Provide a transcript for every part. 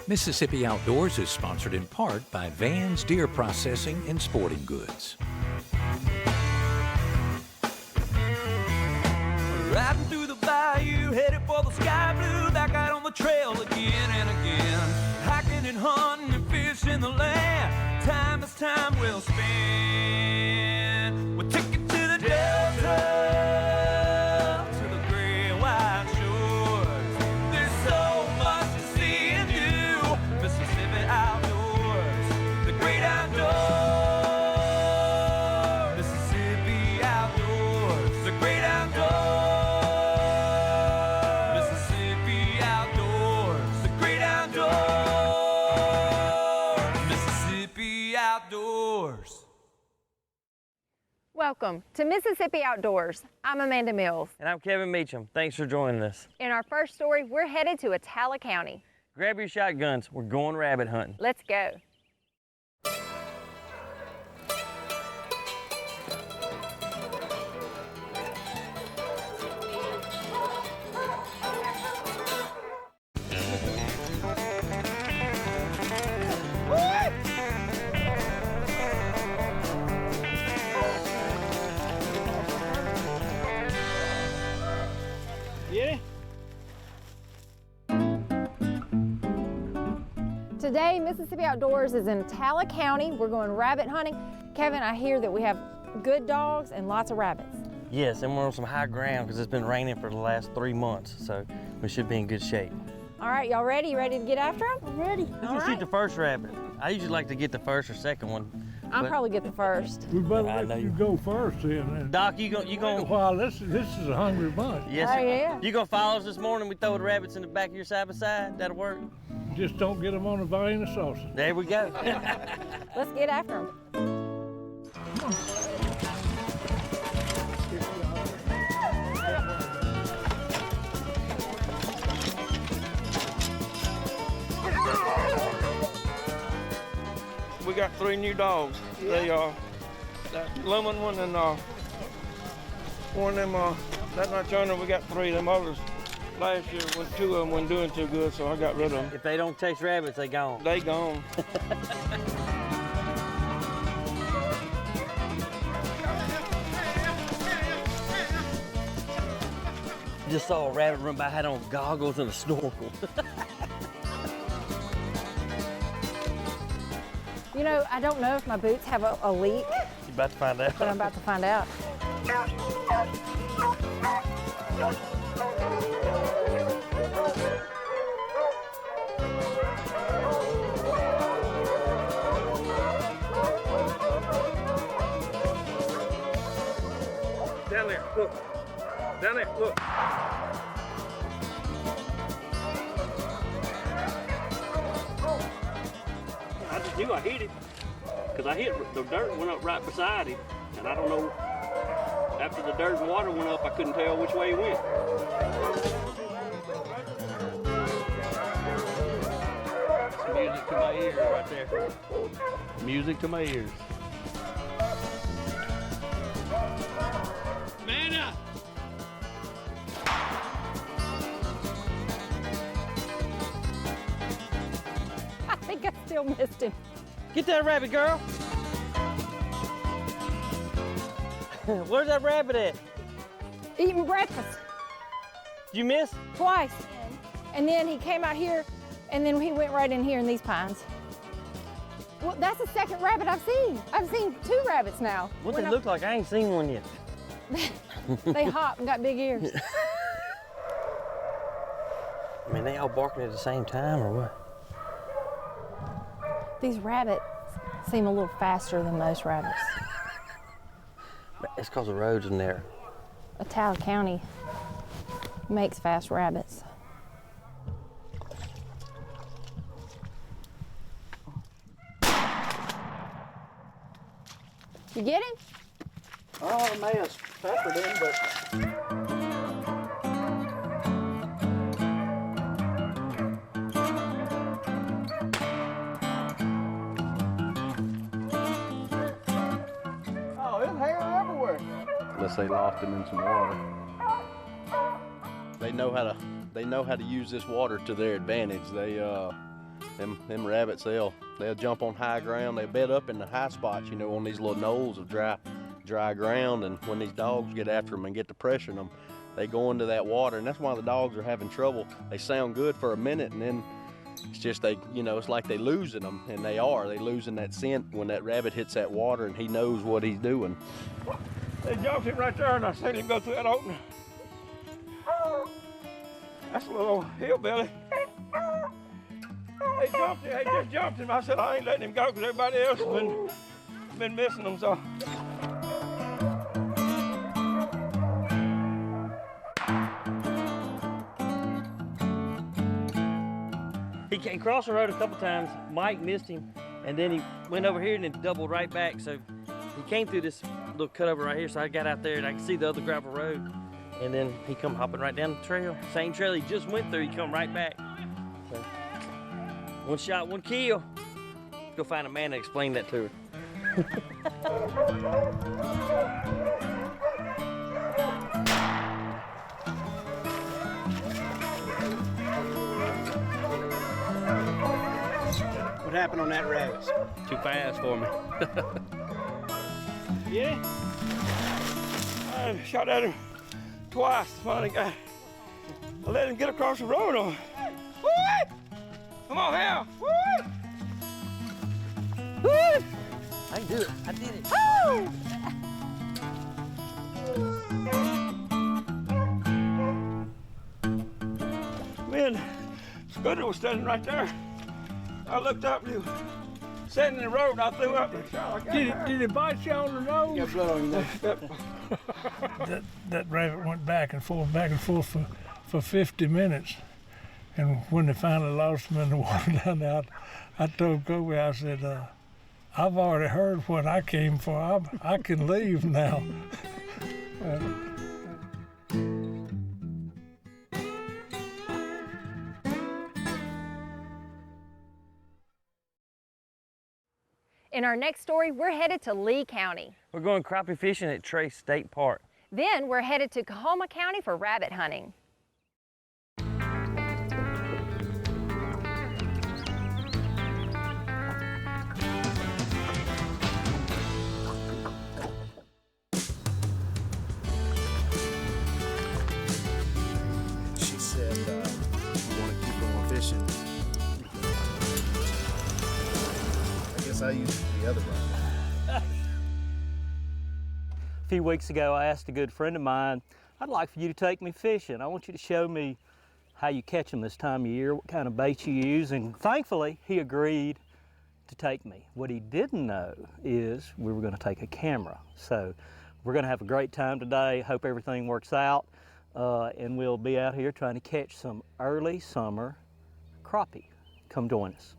Mississippi Outdoors is sponsored in part by Van's Deer Processing and Sporting Goods. Riding through the bayou, headed for the sky blue, back out on the trail again and again. Hiking and hunting and fishing the land, time is time well spent. We'll take it to the Delta, to the gray and white shores. There's so much to see and do, Mississippi Outdoors, the great outdoors. Mississippi Outdoors, the great outdoors. Welcome to Mississippi Outdoors. I'm Amanda Mills. And I'm Kevin Meacham. Thanks for joining us. In our first story, we're headed to Attala County. Grab your shotguns. We're going rabbit hunting. Let's go. Today, Mississippi Outdoors is in Attala County. We're going rabbit hunting. Kevin, I hear that we have good dogs and lots of rabbits. Yes, and we're on some high ground because it's been raining for the last 3 months, so we should be in good shape. All right, y'all ready? You ready to get after them? I'm ready. Who's gonna shoot the first rabbit? I usually like to get the first or second one. I'll probably get the first. We better let you go first then. Doc, you gonna? Well, this is a hungry bunch. Yes, Oh, sir. yeah. You gonna follow us this morning? We throw the rabbits in the back of your side by side. That'll work. Just don't get them on a vein of sausage. There we go. Let's get after them. We got 3 new dogs. Yeah. They that lemon one and one of them that not Turner. We got 3 of them others. Last year, when 2 of them wasn't doing too good, so I got rid of them. If they don't chase rabbits, they gone. They gone. Just saw a rabbit run by, had on goggles and a snorkel. You know, I don't know if my boots have a leak. You about to find out. But I'm about to find out. Down there, look. Down there, look. I just knew I hit it, because I hit the dirt went up right beside him, and I don't know, after the dirt and water went up, I couldn't tell which way he went. It's music to my ears right there. Music to my ears. Amanda! I think I still missed him. Get that rabbit, girl. Where's that rabbit at? Eating breakfast Did you miss? twice. And then he came out here, and then he went right in here in these pines. Well, that's the second rabbit I've seen. I've seen 2 rabbits now. What they look like? I ain't seen one yet. They hop and got big ears. I mean, they all barking at the same time or what? These rabbits seem a little faster than most rabbits. It's because the roads in there. Attala County makes fast rabbits. You get him? Oh, I may have peppered him, but... Oh, there's hair everywhere. Unless they lost him in some water. They know how to use this water to their advantage. Them rabbits, they'll jump on high ground. They bed up in the high spots, you know, on these little knolls of dry ground. And when these dogs get after them and get to pressuring them, they go into that water. And that's why the dogs are having trouble. They sound good for a minute, and then it's just it's like they losing them, and they losing that scent when that rabbit hits that water, and he knows what he's doing. They jumped him right there, and I seen him go through that opening. That's a little hillbilly. They just jumped him. I said I ain't letting him go because everybody else has been missing him. So. He came across the road a couple times. Mike missed him, and then he went over here and then doubled right back. So he came through this little cut over right here. So I got out there and I could see the other gravel road. And then he come hopping right down the trail. Same trail he just went through, he come right back. So, one shot, one kill. Go find a man to explain that to her. What happened on that rabbit? Too fast for me. Yeah? I shot at him twice. Finally got. I let him get across the road on. Woo! Come on, Hal. Woo! Woo! I can do it. I did it. Woo! Man, Scooter was standing right there. I looked up, he was sitting in the road. I threw up and shot. Did it bite you on the nose? Got blood on your nose. That rabbit went back and forth for 50 minutes. And when they finally lost him in the water down there, I told Kobe, I said, I've already heard what I came for. I can leave now. In our next story, we're headed to Lee County. We're going crappie fishing at Trace State Park. Then we're headed to Coahoma County for rabbit hunting. She said, you want to keep going fishing? I guess I used the other one. A few weeks ago, I asked a good friend of mine, I'd like for you to take me fishing. I want you to show me how you catch them this time of year, what kind of bait you use, and thankfully, he agreed to take me. What he didn't know is we were going to take a camera. So we're going to have a great time today. Hope everything works out, and we'll be out here trying to catch some early summer crappie. Come join us.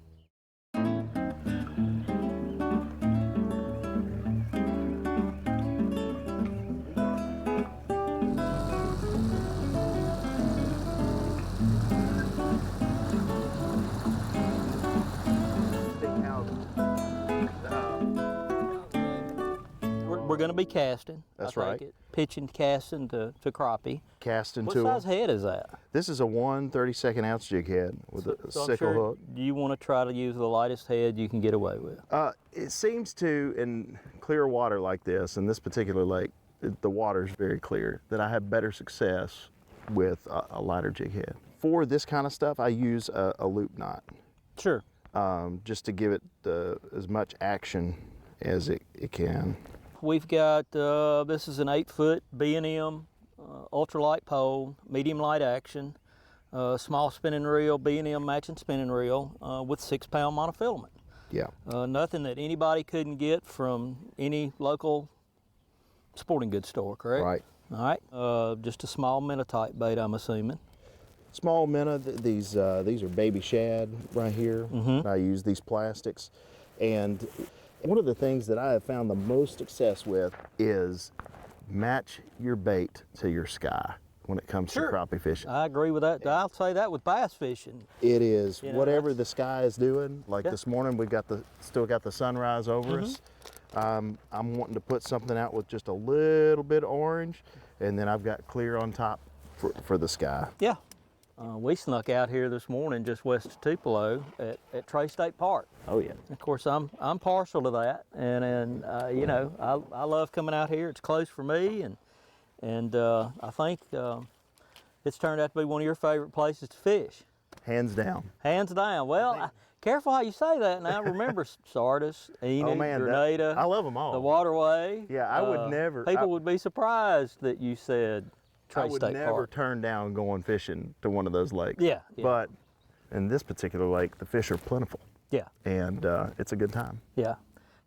We're going to be casting. That's I right. take it. Pitching, casting to crappie. Casting What to size them. head is that? This is a 1/32 ounce jig head with a So I'm sickle sure hook. you want to try to use the lightest head you can get away with. It seems to, in clear water like this, in this particular lake, the water is very clear, that I have better success with a lighter jig head. For this kind of stuff, I use a loop knot. Sure. Just to give it as much action as it can. We've got, this is an 8-foot B&M ultralight pole, medium light action, small spinning reel, B&M matching spinning reel with 6-pound monofilament. Yeah. Nothing that anybody couldn't get from any local sporting goods store, correct? Right. All right. Just a small minnow type bait, I'm assuming. Small minnow, these are baby shad right here. Mm-hmm. I use these plastics. And one of the things that I have found the most success with is match your bait to your sky when it comes Sure. to crappie fishing. I agree with that. I'll say that with bass fishing. It is You know, whatever the sky is doing. Like Yeah. this morning, we've got still got the sunrise over us. I'm wanting to put something out with just a little bit of orange, and then I've got clear on top for the sky. Yeah. We snuck out here this morning just west of Tupelo at Trey State Park. Oh yeah. Of course, I'm partial to that, and you know, I love coming out here. It's close for me, and I think it's turned out to be one of your favorite places to fish. Hands down. Hands down. Well, careful how you say that now. Remember Sardis, Enid, Grenada. I love them all. The Waterway. Yeah, I would never. People would be surprised that you said Trey State Park. I would never turn down going fishing to one of those lakes. Yeah. But in this particular lake, the fish are plentiful. Yeah. And it's a good time. Yeah.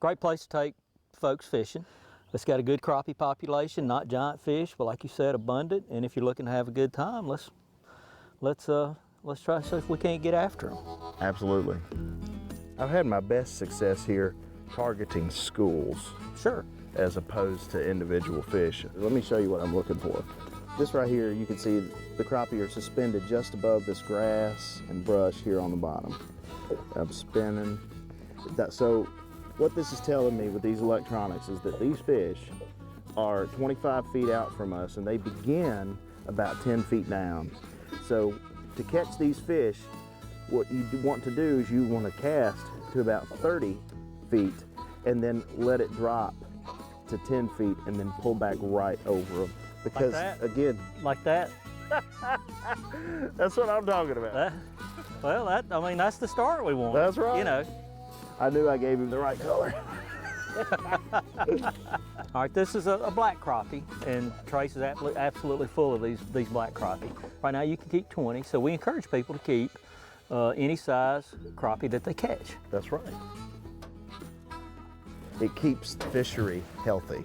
Great place to take folks fishing. It's got a good crappie population, not giant fish, but like you said, abundant. And if you're looking to have a good time, let's try to see if we can't get after them. Absolutely. I've had my best success here targeting schools. Sure. As opposed to individual fish. Let me show you what I'm looking for. This right here, you can see the crappie are suspended just above this grass and brush here on the bottom. I'm spinning. So what this is telling me with these electronics is that these fish are 25 feet out from us and they begin about 10 feet down. So to catch these fish, what you want to do is you want to cast to about 30 feet and then let it drop to 10 feet and then pull back right over them. Because like again, like that. That's what I'm talking about. I mean, that's the start we want. That's right. You know. I knew I gave him the right color. All right, this is a black crappie, and Trace is absolutely full of these black crappie. Right now you can keep 20, so we encourage people to keep any size crappie that they catch. That's right. It keeps the fishery healthy.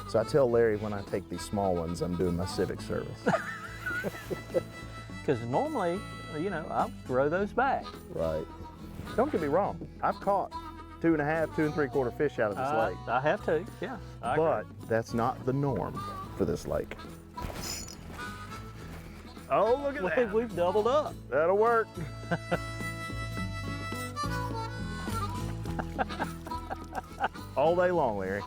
So I tell Larry when I take these small ones, I'm doing my civic service. Because normally, you know, I'll throw those back. Right. Don't get me wrong. I've caught 2.5, 2 3/4 fish out of this lake. I have too, yeah. But that's not the norm for this lake. Oh, look at that. We've doubled up. That'll work. All day long, Larry.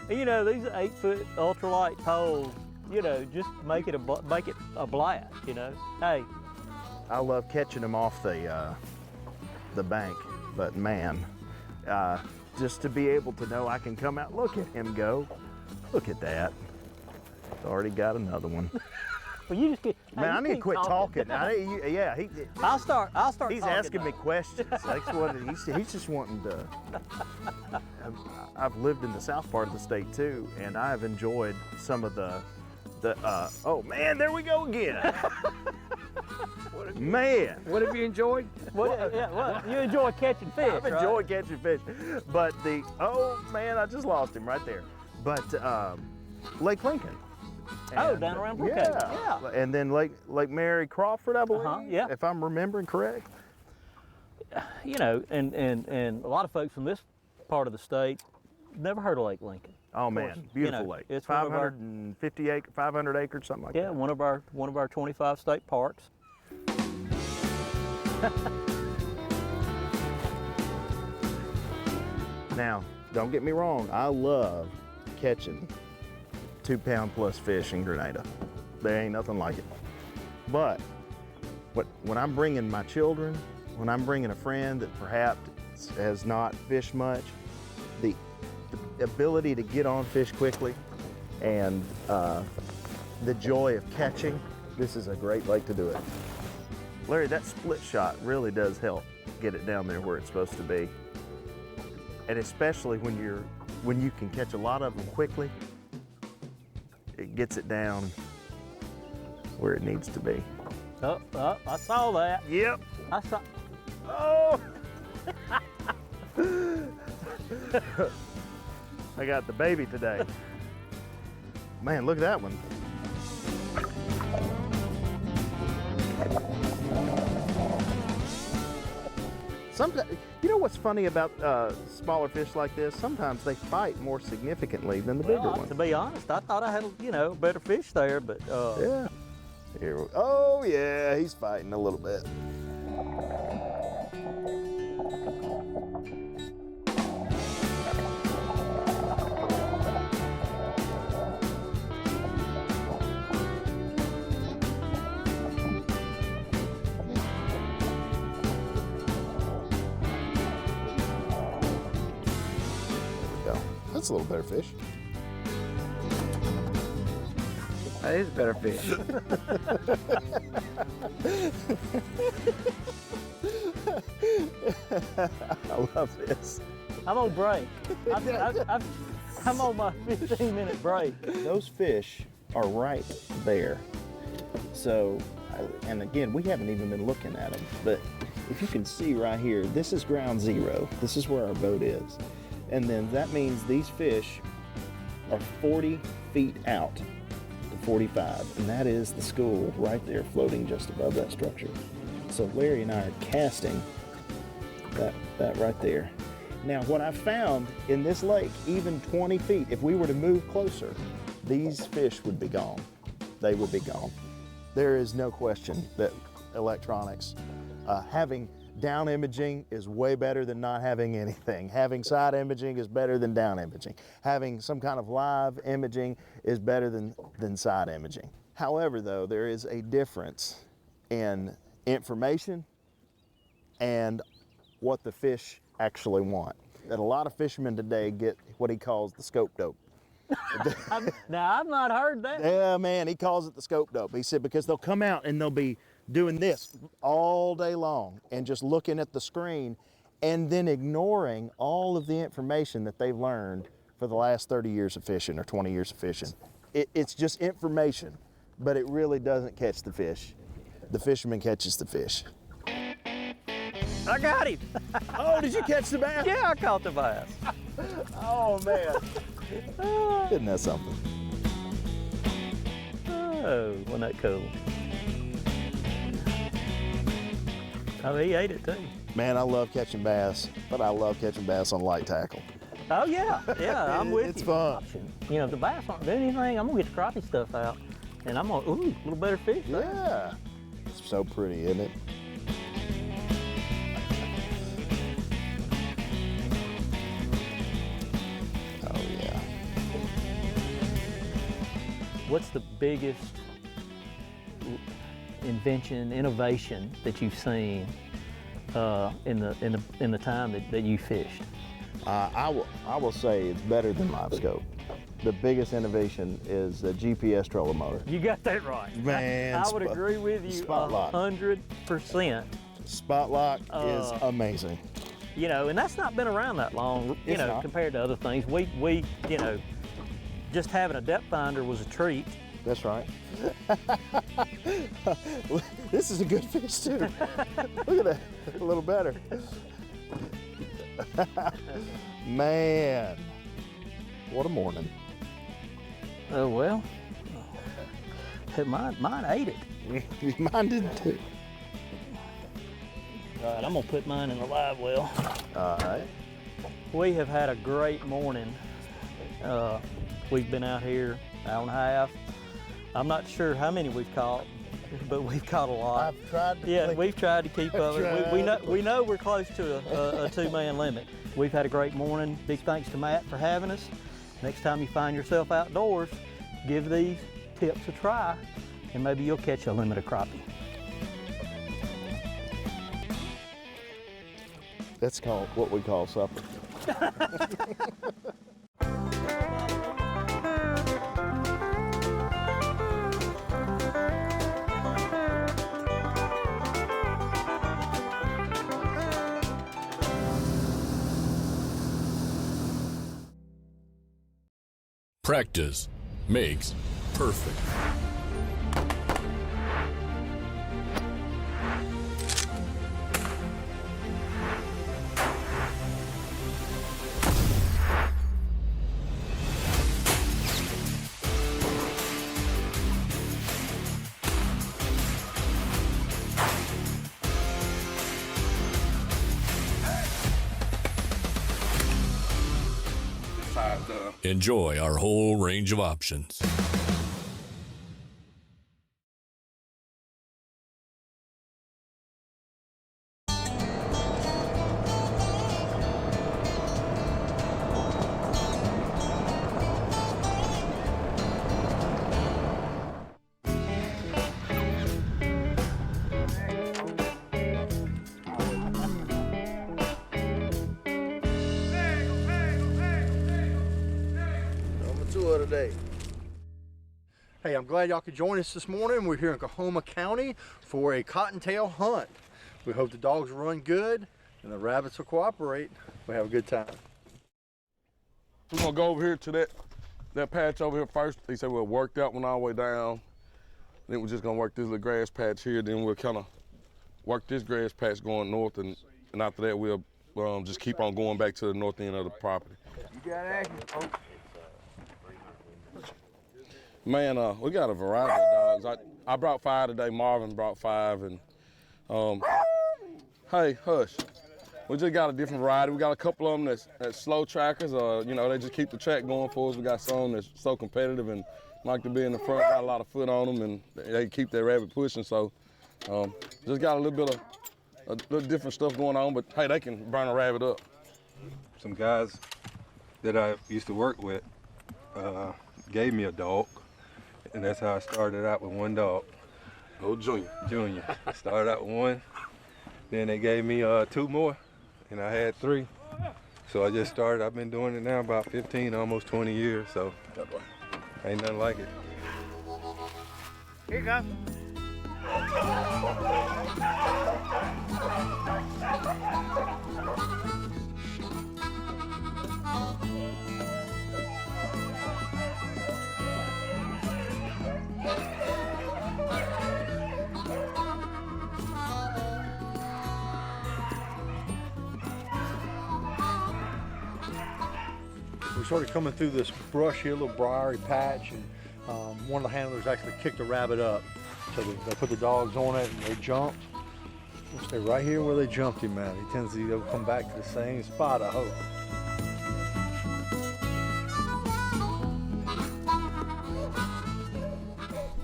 You know, these 8-foot ultralight poles, you know, just make it a blast, you know. Hey. I love catching them off the bank, but man, just to be able to know I can come out, look at him go. Look at that. Already got another one. Well, you just get. Man, I need to quit talking. I'll start. He's asking me questions. That's what he's just wanting to. I've lived in the south part of the state too, and I've enjoyed some of the. Oh man, there we go again. Man, What have you enjoyed? Well, you enjoy catching fish. I've enjoyed catching fish, but oh man, I just lost him right there. But Lake Lincoln. And, down around Brookhaven. Yeah. And then Lake Mary Crawford, I believe. Yeah. If I'm remembering correct. You know, and a lot of folks from this part of the state never heard of Lake Lincoln. Oh man, beautiful lake. It's 550 acres, 500 acres, something like that. Yeah, one of our 25 state parks. Now, don't get me wrong, I love catching 2-pound plus fish in Grenada. There ain't nothing like it. But when I'm bringing my children, when I'm bringing a friend that perhaps has not fished much, the ability to get on fish quickly and the joy of catching, this is a great lake to do it. Larry, that split shot really does help get it down there where it's supposed to be. And especially when you can catch a lot of them quickly, it gets it down where it needs to be. Oh, I saw that. Yep. I saw. Oh! I got the baby today. Man, look at that one. Sometimes, you know what's funny about smaller fish like this? Sometimes they fight more significantly than the bigger ones. To be honest, I thought I had, better fish there, but yeah. Oh yeah, he's fighting a little bit. That's a little better fish. That is better fish. I love this. I'm on break. I'm on my 15-minute break. Those fish are right there. So, and again, we haven't even been looking at them, but if you can see right here, this is ground zero. This is where our boat is. And then that means these fish are 40 feet out to 45, and that is the school right there floating just above that structure. So Larry and I are casting that right there. Now, what I found in this lake, even 20 feet, if we were to move closer, these fish would be gone. They would be gone. There is no question that electronics, having down imaging is way better than not having anything. Having side imaging is better than down imaging. Having some kind of live imaging is better than side imaging. However, though, there is a difference in information and what the fish actually want. That a lot of fishermen today get what he calls the scope dope. Now, I've not heard that. Yeah, man, he calls it the scope dope. He said because they'll come out and they'll be doing this all day long and just looking at the screen and then ignoring all of the information that they've learned for the last 30 years of fishing or 20 years of fishing. It's just information, but it really doesn't catch the fish. The fisherman catches the fish. I got him. Oh, did you catch the bass? Yeah, I caught the bass. Oh, man. Isn't that something? Oh, wasn't that cool? Oh, he ate it too. Man, I love catching bass, but I love catching bass on light tackle. Oh yeah, I'm with you. It's fun. You know, if the bass aren't doing anything, I'm gonna get the crappie stuff out, and I'm gonna, ooh, a little better fish. Yeah. It's so pretty, isn't it? Oh yeah. What's the biggest invention, innovation that you've seen in the time that you fished? I will say it's better than live scope. The biggest innovation is the GPS trolling motor. You got that right. Man, I would agree with you spot lock. 100%. Spot lock is amazing. You know, and that's not been around that long, you know, compared to other things. We, you know, just having a depth finder was a treat. That's right. This is a good fish too. Look at that, a little better. Man, what a morning. Oh well, mine ate it. Mine did too. All right, I'm gonna put mine in the live well. All right. We have had a great morning. We've been out here an hour and a half. I'm not sure how many we've caught, but we've caught a lot. I've tried to. Yeah, we've tried to keep up. We know we're close to a two-man limit. We've had a great morning. Big thanks to Matt for having us. Next time you find yourself outdoors, give these tips a try, and maybe you'll catch a limit of crappie. That's called what we call supper. Practice makes perfect. Enjoy our whole range of options. two of the day. Hey, I'm glad y'all could join us this morning. We're here in Coahoma County for a cottontail hunt. We hope the dogs run good and the rabbits will cooperate. We have a good time. We're gonna go over here to that patch over here first. He said we'll work that one all the way down. Then we're just gonna work this little grass patch here. Then we'll kind of work this grass patch going north, and after that we'll just keep on going back to the north end of the property. You got action, folks. Man, we got a variety of dogs. I brought 5 today. Marvin brought 5, and hey, hush. We just got a different variety. We got a couple of them that's slow trackers. You know, they just keep the track going for us. We got some that's so competitive and like to be in the front, got a lot of foot on them, and they keep that rabbit pushing. So just got a little bit of a little different stuff going on, but hey, they can burn a rabbit up. Some guys that I used to work with gave me a dog, and that's how I started out with one dog. Oh, Junior. Junior. Started out with one, then they gave me 2 more, and I had 3. So I just started. I've been doing it now about 15, almost 20 years, so ain't nothing like it. Here you go. We started coming through this brush here, a little briary patch, and one of the handlers actually kicked a rabbit up. So they put the dogs on it and they jumped. We'll stay right here where they jumped him at. He tends to come back to the same spot, I hope.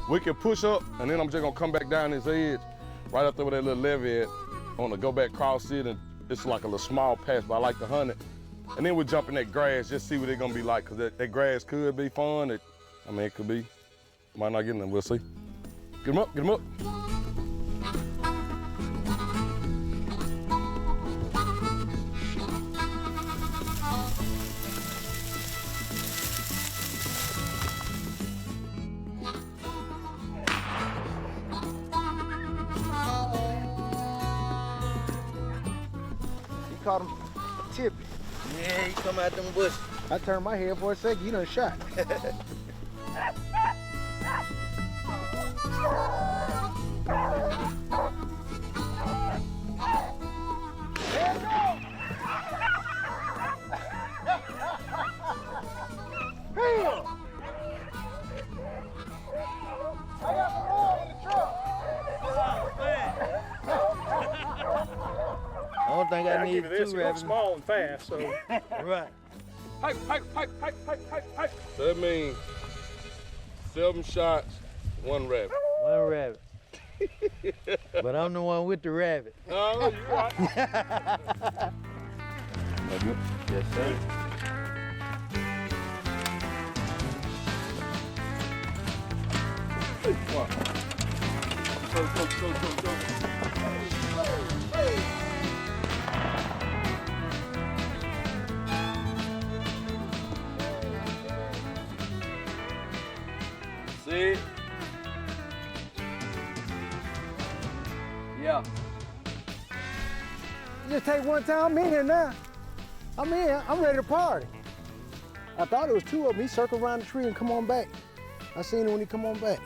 We can push up, and then I'm just gonna come back down this edge, right up there where that little levee at. I wanna go back across it, and it's like a little small patch, but I like to hunt it. And then we'll jump in that grass, just see what it's gonna be like, cause that grass could be fun. It could be, might not get in them, we'll see. Get them up, get them up. You caught him tippy. Yeah, he come out them bushes. I turned my head for a second, you done shot. I don't think I need 2 rabbits. Small and fast, so. Right. That means 7 shots, 1 rabbit. 1 rabbit. But I'm the one with the rabbit. Oh, you're right. Yes, sir. Go. See? Yeah. Just take one time. I'm in here now. I'm in. I'm ready to party. I thought it was 2 of them. He circled around the tree and come on back. I seen him when he come on back.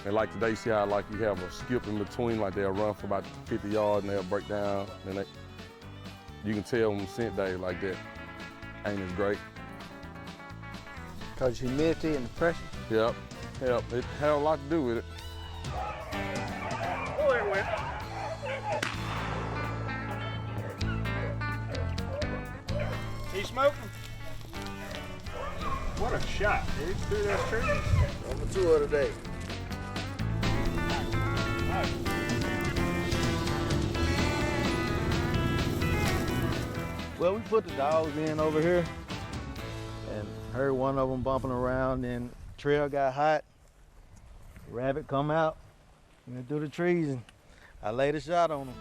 And like today, see how like you have a skip in between, like they'll run for about 50 yards and they'll break down. And you can tell when scent day like that ain't as great. Because humidity and the pressure? Yep. It had a lot to do with it. Oh, there it went. He smoking? What a shot, dude. Through that tree. Number 2 of the day. Well, we put the dogs in over here and heard one of them bumping around, and the trail got hot. The rabbit come out, went through the trees, and I laid a shot on him.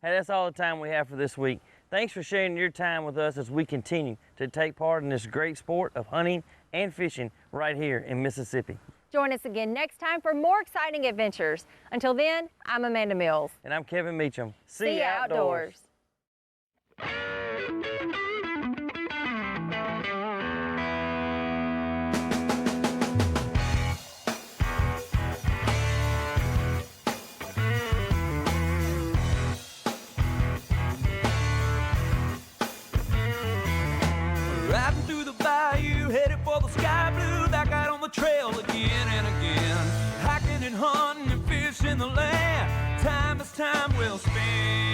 Hey, that's all the time we have for this week. Thanks for sharing your time with us as we continue to take part in this great sport of hunting and fishing right here in Mississippi. Join us again next time for more exciting adventures. Until then, I'm Amanda Mills. And I'm Kevin Meacham. See you outdoors. Riding through the bayou, headed for the sky blue, back out on the trail again and again. Hiking and hunting and fishing the land, time is time well spent.